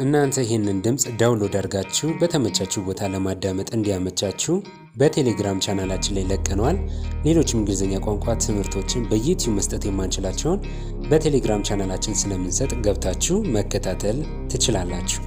እናንተ ይህንን ድምጽ ዳውንሎድ አድርጋችሁ በተመቻችሁ ቦታ ለማዳመጥ እንዲያመቻችሁ በቴሌግራም ቻናላችን ላይ ለቀናል። ሌሎችም እንግሊዝኛ ቋንቋ ትምህርቶችን በዩቲዩብ መስጠት የማንችላቸውን በቴሌግራም ቻናላችን ስለምንሰጥ ገብታችሁ መከታተል ትችላላችሁ።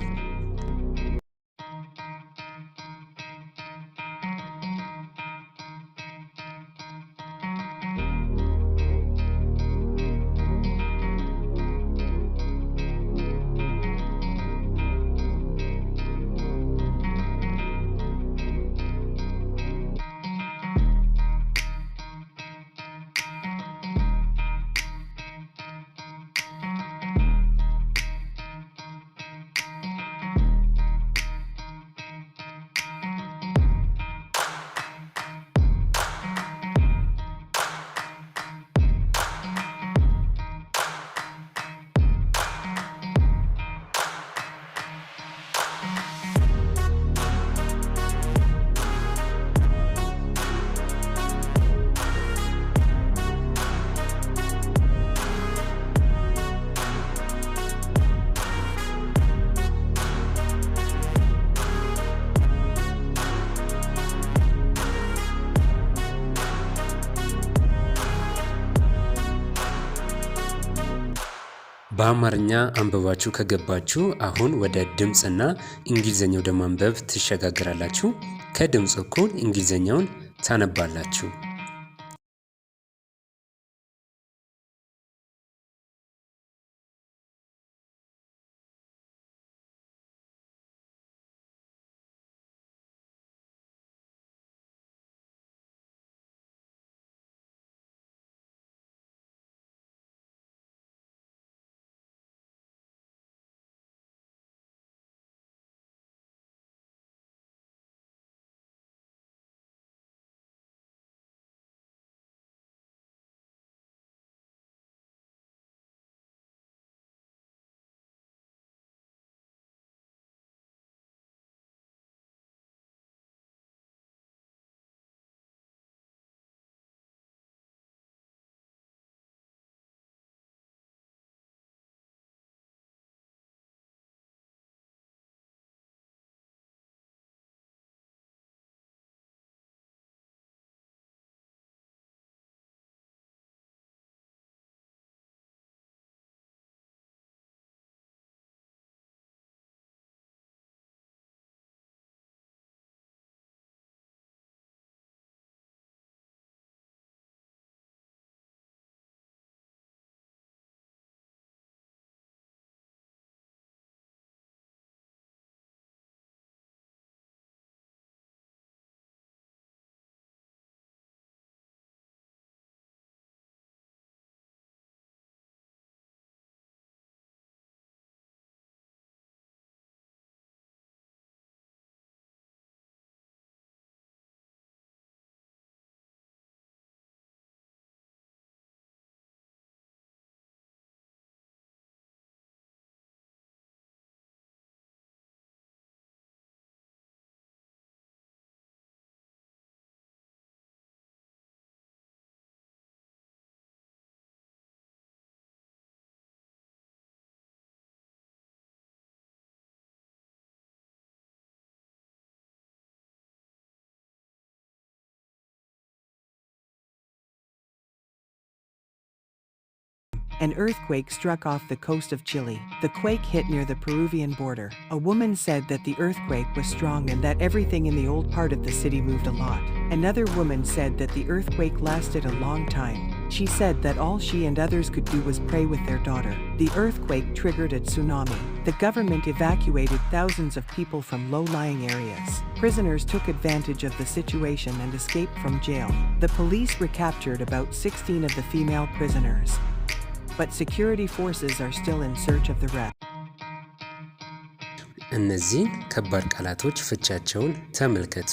በአማርኛ አንብባችሁ ከገባችሁ አሁን ወደ ድምጽና እንግሊዘኛው ወደ ማንበብ ትሸጋግራላችሁ። ከድምጽ እኩል እንግሊዘኛውን ታነባላችሁ። An earthquake struck off the coast of Chile. The quake hit near the Peruvian border. A woman said that the earthquake was strong and that everything in the old part of the city moved a lot. Another woman said that the earthquake lasted a long time. She said that all she and others could do was pray with their daughter. The earthquake triggered a tsunami. The government evacuated thousands of people from low-lying areas. Prisoners took advantage of the situation and escaped from jail. The police recaptured about 16 of the female prisoners. But security forces are still in search of the rest. እነዚህን ከባድ ቃላቶች ፍቻቸውን ተመልከቱ።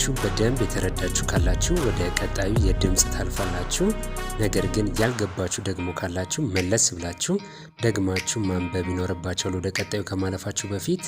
ካላችሁ በደንብ የተረዳችሁ ካላችሁ ወደ ቀጣዩ የድምጽ ታልፋላችሁ። ነገር ግን ያልገባችሁ ደግሞ ካላችሁ መለስ ብላችሁ ደግማችሁ ማንበብ ይኖርባችኋል ወደ ቀጣዩ ከማለፋችሁ በፊት።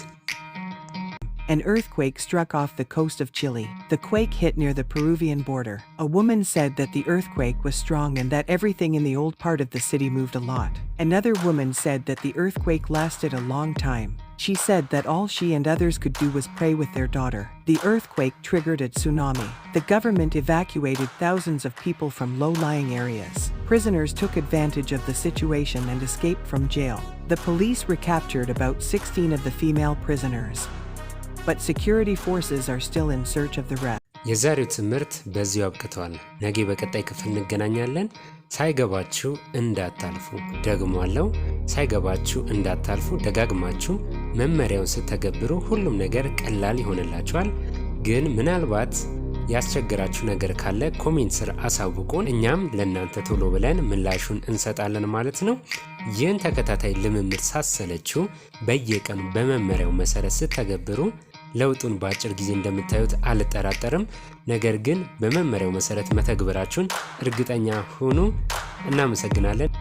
An earthquake struck off the coast of Chile. The quake hit near the Peruvian border. A woman said that the earthquake was strong and that everything in the old part of the city moved a lot. Another woman said that the earthquake lasted a long time. She said that all she and others could do was pray with their daughter. The earthquake triggered a tsunami. The government evacuated thousands of people from low-lying areas. Prisoners took advantage of the situation and escaped from jail. The police recaptured about 16 of the female prisoners. But security forces are still in search of the rest. የዛሬው ትምህርት በዚሁ አብቅቷል። ነገ በቀጣይ ክፍል እንገናኛለን። ሳይገባችሁ እንዳታልፉ። ደግሞአለው፣ ሳይገባችሁ እንዳታልፉ። ደጋግማችሁ መመሪያውን ስትተገብሩ ሁሉም ነገር ቀላል ይሆንላችኋል። ግን ምናልባት ያስቸግራችሁ ነገር ካለ ኮሜንት ስር አሳውቁን። እኛም ለእናንተ ቶሎ ብለን ምላሹን እንሰጣለን ማለት ነው። ይህን ተከታታይ ልምምድ ሳሰለችሁ በየቀኑ በመመሪያው መሰረት ስትተገብሩ ለውጡን በአጭር ጊዜ እንደምታዩት አልጠራጠርም። ነገር ግን በመመሪያው መሰረት መተግበራችሁን እርግጠኛ ሁኑ። እናመሰግናለን።